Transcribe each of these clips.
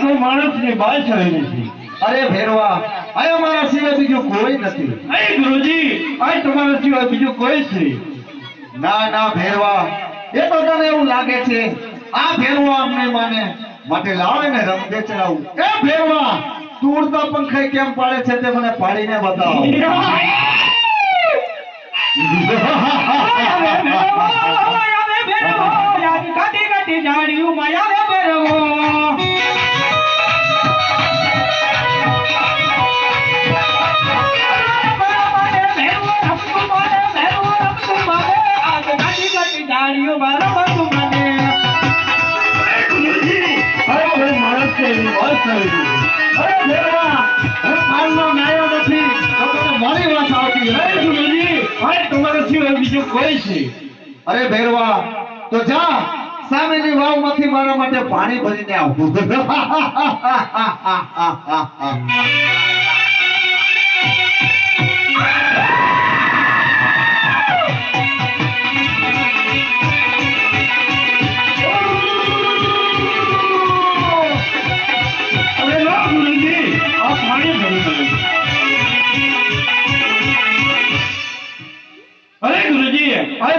કોઈ માણસની બાત થઈ નથી. અરે ભેરવા, આ અમારા સિવાય બીજું કોઈ નથી. ગુરુજી, આ તમારા સિવાય બીજું કોઈ છે? ના ના ભેરવા, એ તો તને એવું લાગે છે. આ ભેરવા અમને માને માટે લાવે ને રમતે ચડાવું. એ ભેરવા, તું ઉડતા પંખે કેમ પાડે છે તે મને પાડીને બતાવો. બીજું કોઈ છે? અરે ભેરવા, તો જા સામેની વાવમાંથી મારા માટે પાણી ભરીને આવું.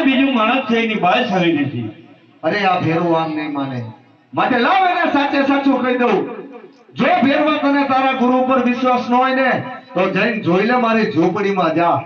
બીજું માણસ છે એની બાત સારી નથી. અરે આ ભેરવા આમ નહીં માને માટે લાવ એને સાચે સાચું કહી દઉં. જો ભેરવા તને તારા ગુરુ ઉપર વિશ્વાસ ન હોય ને તો જઈને જોઈ લે મારી ઝોપડીમાં જા.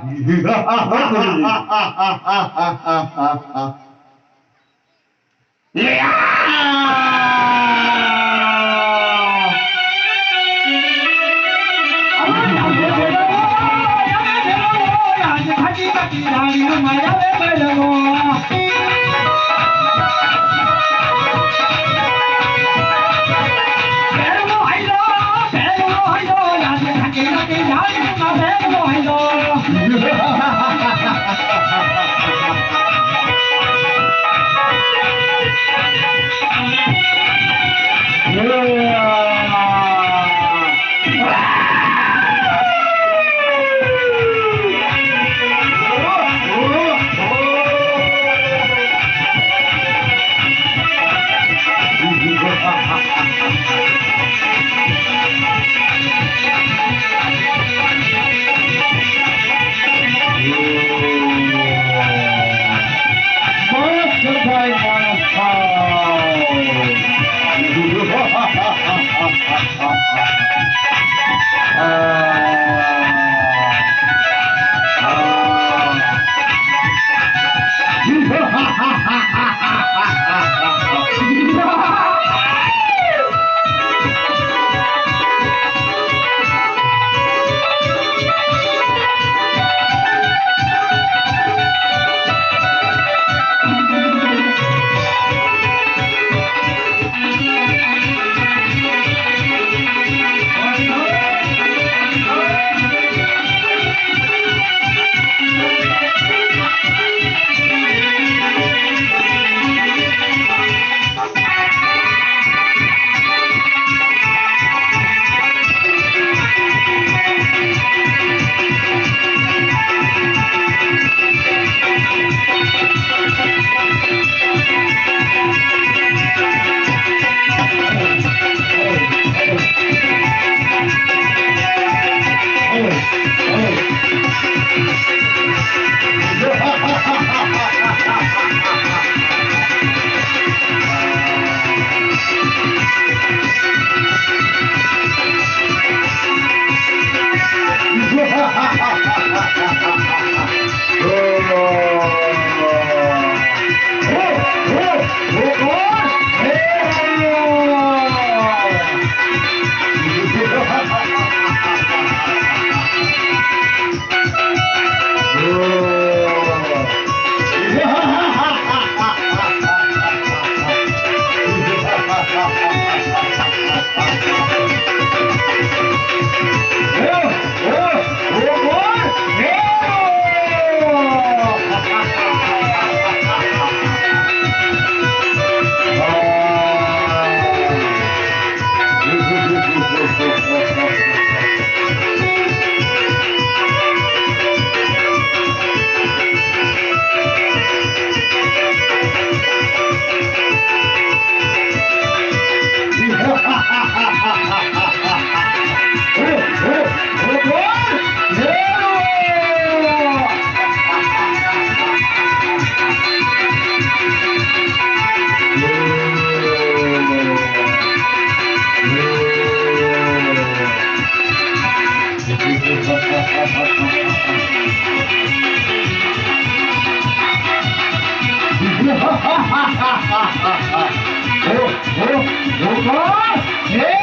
હો, હો, હો કોણ? હે